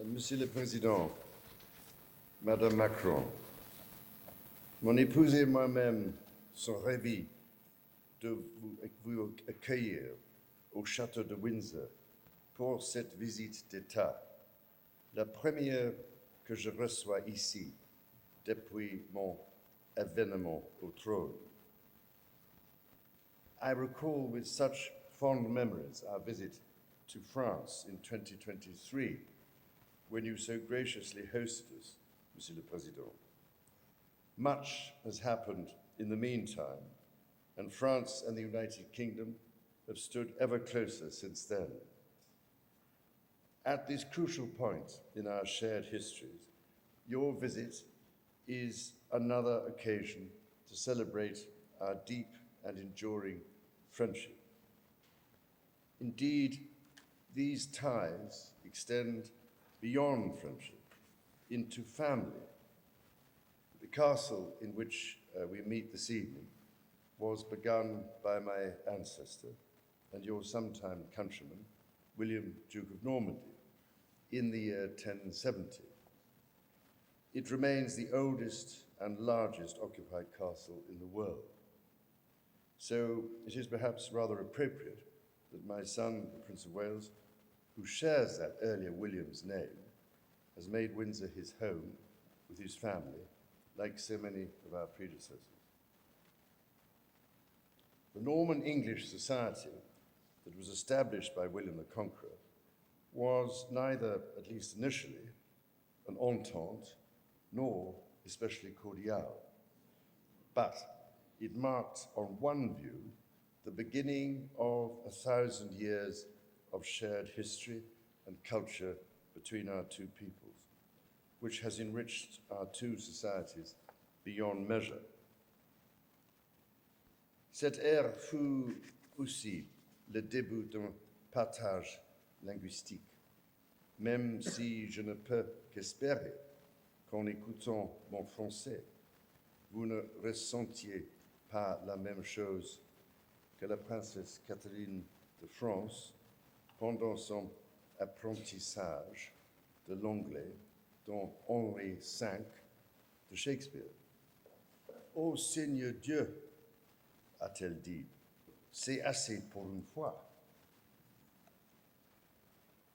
Monsieur le Président, Madame Macron, mon épouse et moi-même sommes ravis de vous accueillir au château de Windsor pour cette visite d'État, la première que je reçois ici depuis mon avènement au trône. I recall with such fond memories our visit to France in 2023, when you so graciously hosted us, Monsieur le Président. Much has happened in the meantime, and France and the United Kingdom have stood ever closer since then. At this crucial point in our shared histories, your visit is another occasion to celebrate our deep and enduring friendship. Indeed, these ties extend beyond friendship into family. The castle in which we meet this evening was begun by my ancestor and your sometime countryman, William, Duke of Normandy, in the year 1070. It remains the oldest and largest occupied castle in the world. So it is perhaps rather appropriate that my son, the Prince of Wales, who shares that earlier William's name, has made Windsor his home with his family, like so many of our predecessors. The Norman English society that was established by William the Conqueror was neither, at least initially, an entente, nor especially cordial, but it marked, on one view, the beginning of 1,000 years of shared history and culture between our two peoples, which has enriched our two societies beyond measure. Cette ère fut aussi le début d'un partage linguistique, même si je ne peux qu'espérer qu'en écoutant mon français, vous ne ressentiez pas la même chose que la princesse Catherine de France pendant son apprentissage de l'anglais dans Henri V de Shakespeare. Ô Seigneur Dieu, a-t-elle dit, c'est assez pour une fois.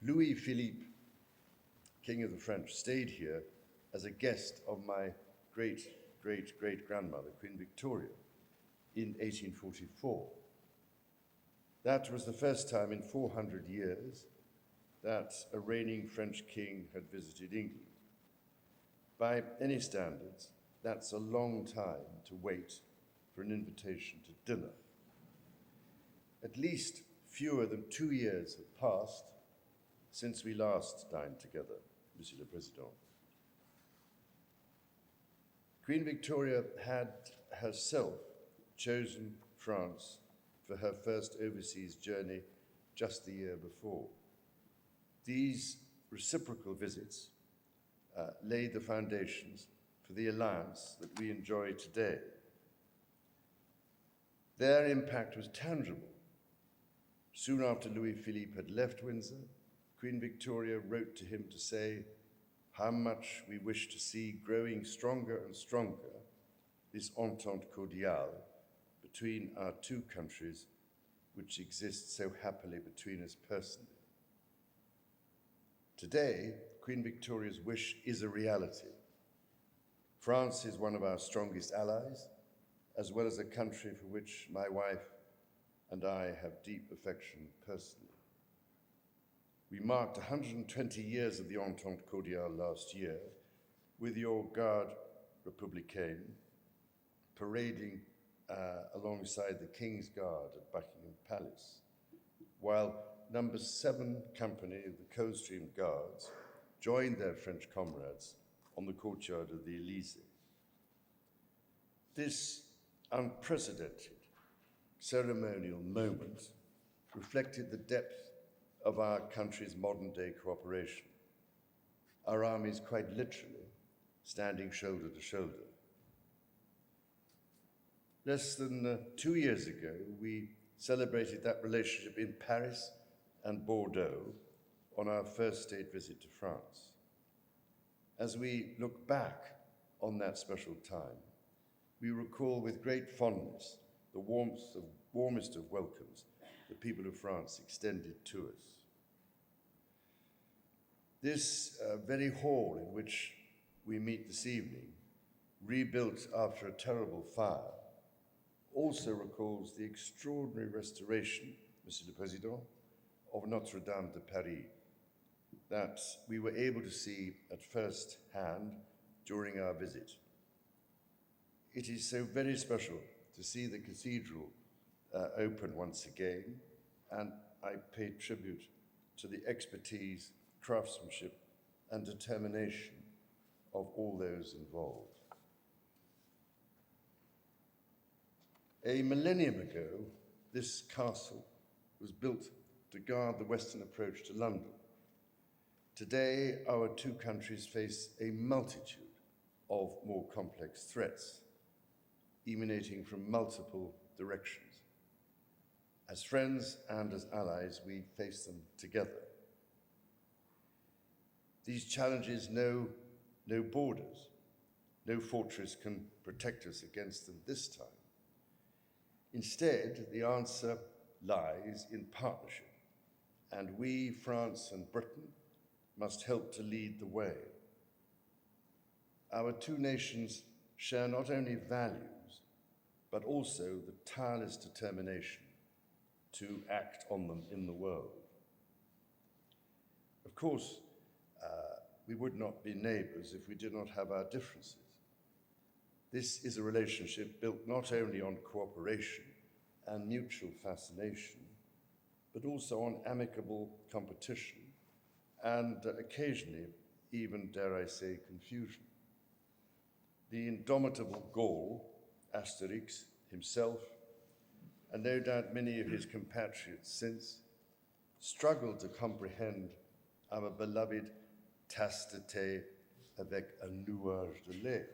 Louis-Philippe, King of the French, stayed here as a guest of my great-great-great-grandmother, Queen Victoria, in 1844. That was the first time in 400 years that a reigning French king had visited England. By any standards, that's a long time to wait for an invitation to dinner. At least fewer than 2 years have passed since we last dined together, Monsieur le Président. Queen Victoria had herself chosen France for her first overseas journey just the year before. These reciprocal visits laid the foundations for the alliance that we enjoy today. Their impact was tangible. Soon after Louis-Philippe had left Windsor, Queen Victoria wrote to him to say how much we wish to see growing stronger and stronger this entente cordiale between our two countries, which exists so happily between us personally. Today, Queen Victoria's wish is a reality. France is one of our strongest allies, as well as a country for which my wife and I have deep affection personally. We marked 120 years of the Entente Cordiale last year with your Garde Républicaine parading alongside the King's Guard at Buckingham Palace, while number 7 company of the Coldstream Guards joined their French comrades on the courtyard of the Élysée. This unprecedented ceremonial moment reflected the depth of our country's modern-day cooperation, our armies quite literally standing shoulder to shoulder. Less than 2 years ago, we celebrated that relationship in Paris and Bordeaux on our first state visit to France. As we look back on that special time, we recall with great fondness the warmest of welcomes the people of France extended to us. This very hall in which we meet this evening, rebuilt after a terrible fire, also recalls the extraordinary restoration, Monsieur le Président, of Notre-Dame de Paris that we were able to see at first hand during our visit. It is so very special to see the cathedral open once again, and I pay tribute to the expertise, craftsmanship, and determination of all those involved. A millennium ago, this castle was built to guard the western approach to London. Today, our two countries face a multitude of more complex threats, emanating from multiple directions. As friends and as allies, we face them together. These challenges know no borders. No fortress can protect us against them this time. Instead, the answer lies in partnership, and we, France and Britain, must help to lead the way. Our two nations share not only values, but also the tireless determination to act on them in the world. Of course, we would not be neighbors if we did not have our differences. This is a relationship built not only on cooperation and mutual fascination, but also on amicable competition and occasionally even, dare I say, confusion. The indomitable Gaul, Asterix himself, and no doubt many of his compatriots since, struggled to comprehend our beloved tasse de thé avec un nuage de lait,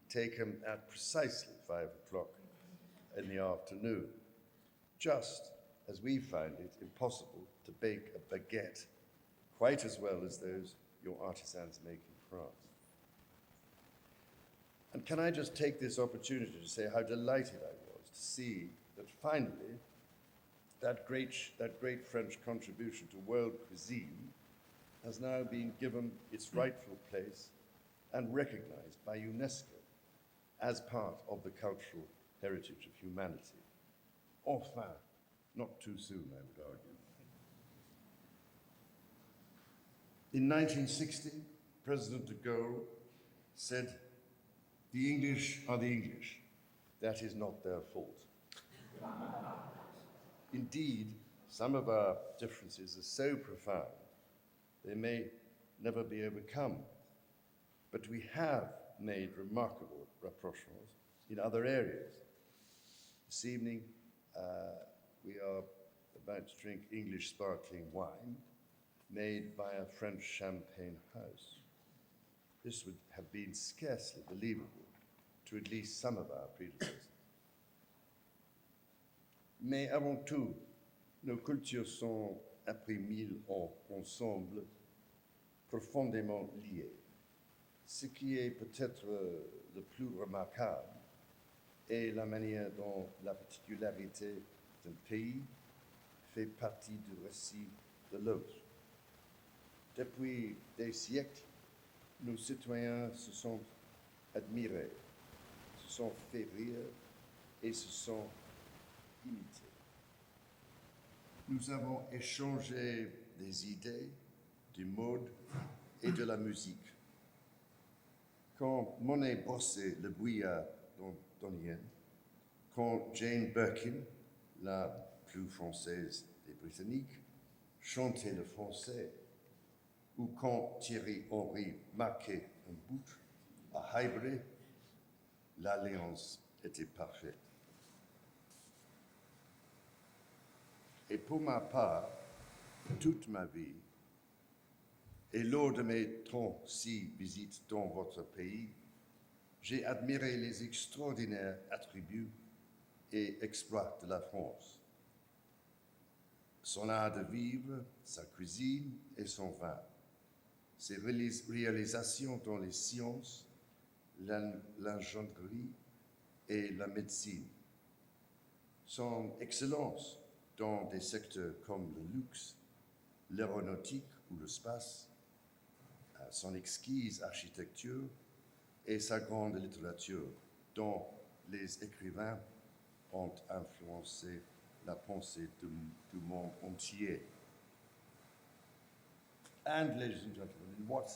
taken at precisely 5 o'clock in the afternoon, just as we find it impossible to bake a baguette quite as well as those your artisans make in France. And can I just take this opportunity to say how delighted I was to see that finally that great French contribution to world cuisine has now been given its rightful place and recognized by UNESCO as part of the cultural heritage of humanity. Enfin, not too soon, I would argue. In 1960, President de Gaulle said, "The English are the English. That is not their fault." Indeed, some of our differences are so profound, they may never be overcome. But we have made remarkable rapprochements in other areas. This evening, we are about to drink English sparkling wine made by a French champagne house. This would have been scarcely believable to at least some of our predecessors. Mais avant tout, nos cultures sont, après 1000 ans ensemble, profondément liées. Ce qui est peut-être le plus remarquable est la manière dont la particularité d'un pays fait partie du récit de l'autre. Depuis des siècles, nos citoyens se sont admirés, se sont fait rire et se sont imités. Nous avons échangé des idées, du mode et de la musique. Quand Monet brossait le brouillard d'Onion, quand Jane Birkin, la plus française des Britanniques, chantait le français, ou quand Thierry Henry marquait un but à Highbury, l'alliance était parfaite. Et pour ma part, toute ma vie, et lors de mes 36 visites dans votre pays, j'ai admiré les extraordinaires attributs et exploits de la France. Son art de vivre, sa cuisine et son vin, ses réalisations dans les sciences, l'ingénierie et la médecine, son excellence dans des secteurs comme le luxe, l'aéronautique ou le space, son exquise architecture et sa grande littérature dont les écrivains ont influencé la pensée du monde entier. And, ladies and gentlemen, in what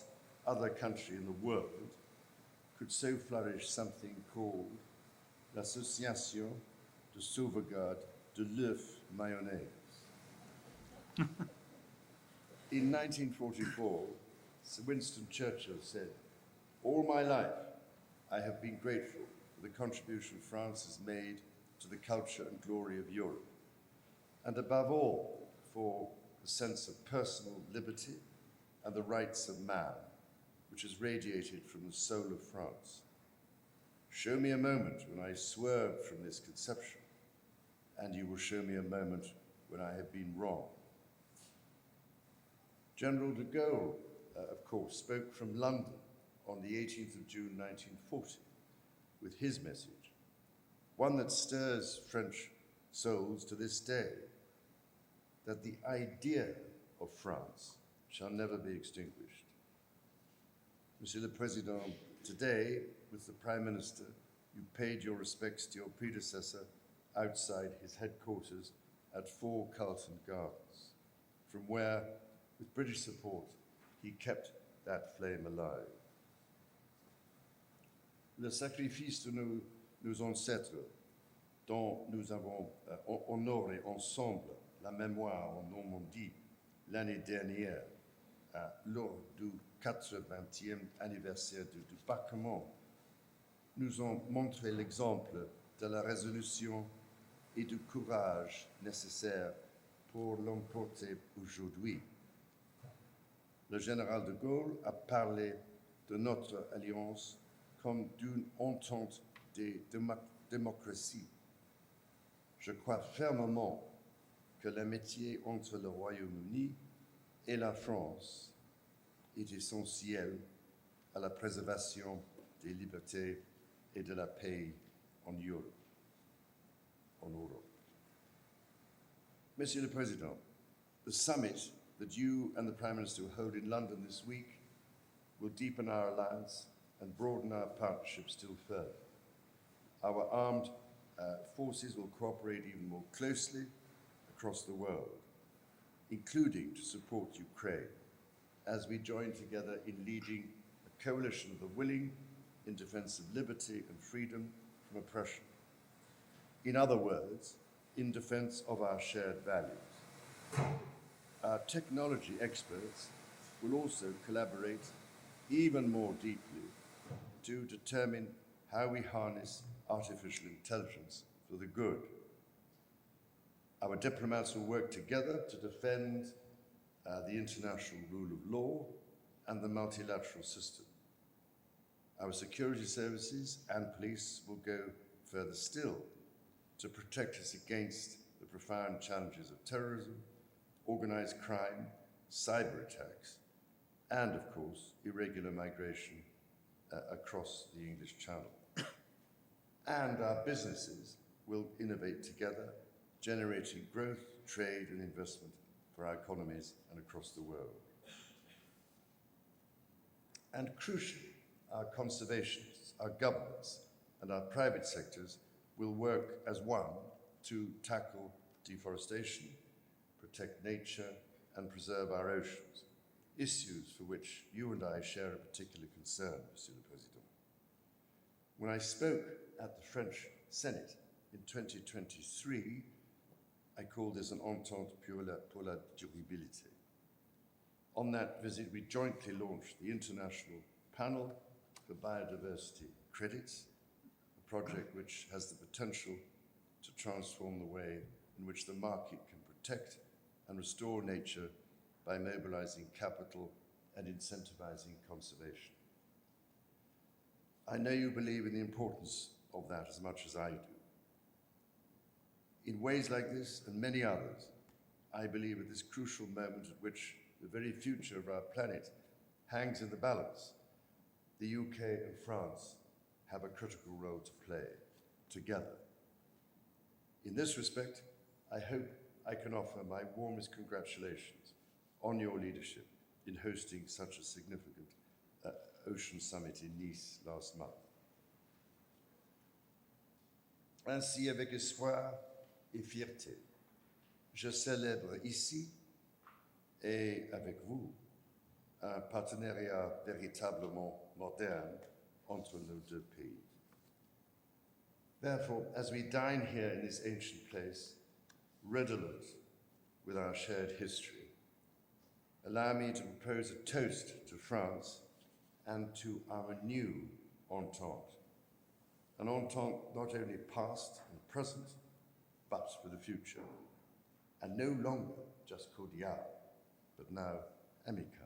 other country in the world could so flourish something called l'Association de sauvegarde de l'œuf mayonnaise? In 1944, Sir Winston Churchill said, "All my life, I have been grateful for the contribution France has made to the culture and glory of Europe, and above all, for the sense of personal liberty and the rights of man, which has radiated from the soul of France. Show me a moment when I swerved from this conception, and you will show me a moment when I have been wrong." General de Gaulle, of course, spoke from London on the 18th of June 1940 with his message, one that stirs French souls to this day, that the idea of France shall never be extinguished. Monsieur le Président, today, with the Prime Minister, you paid your respects to your predecessor outside his headquarters at 4 Carlton Gardens, from where, with British support, he kept that flame alive. Le sacrifice de nos ancêtres, dont nous avons honoré ensemble la mémoire en Normandie l'année dernière, lors du 80e anniversaire du débarquement, nous ont montré l'exemple de la résolution et du courage nécessaires pour l'emporter aujourd'hui. Le général de Gaulle a parlé de notre alliance comme d'une entente des démocraties. Je crois fermement que l'amitié entre le Royaume-Uni et la France est essentielle à la préservation des libertés et de la paix en Europe. Monsieur le Président, the summit that you and the Prime Minister will hold in London this week will deepen our alliance and broaden our partnership still further. Our armed forces will cooperate even more closely across the world, including to support Ukraine, as we join together in leading a coalition of the willing in defense of liberty and freedom from oppression. In other words, in defense of our shared values. Our technology experts will also collaborate even more deeply to determine how we harness artificial intelligence for the good. Our diplomats will work together to defend the international rule of law and the multilateral system. Our security services and police will go further still to protect us against the profound challenges of terrorism, organized crime, cyber attacks, and, of course, irregular migration across the English Channel. And our businesses will innovate together, generating growth, trade, and investment for our economies and across the world. And crucially, our conservationists, our governments, and our private sectors will work as one to tackle deforestation, protect nature, and preserve our oceans, issues for which you and I share a particular concern, Monsieur le Président. When I spoke at the French Senate in 2023, I called this an entente pour la durabilité. On that visit, we jointly launched the International Panel for Biodiversity Credits, a project which has the potential to transform the way in which the market can protect and restore nature by mobilizing capital and incentivizing conservation. I know you believe in the importance of that as much as I do. In ways like this and many others, I believe at this crucial moment at which the very future of our planet hangs in the balance. The UK and France have a critical role to play together. In this respect, I hope I can offer my warmest congratulations on your leadership in hosting such a significant Ocean Summit in Nice last month. Ainsi, avec espoir et fierté, je célèbre ici et avec vous un partenariat véritablement moderne entre nos deux pays. Therefore, as we dine here in this ancient place, redolent with our shared history, allow me to propose a toast to France and to our new entente. An entente not only past and present, but for the future, and no longer just cordial, but now amicable.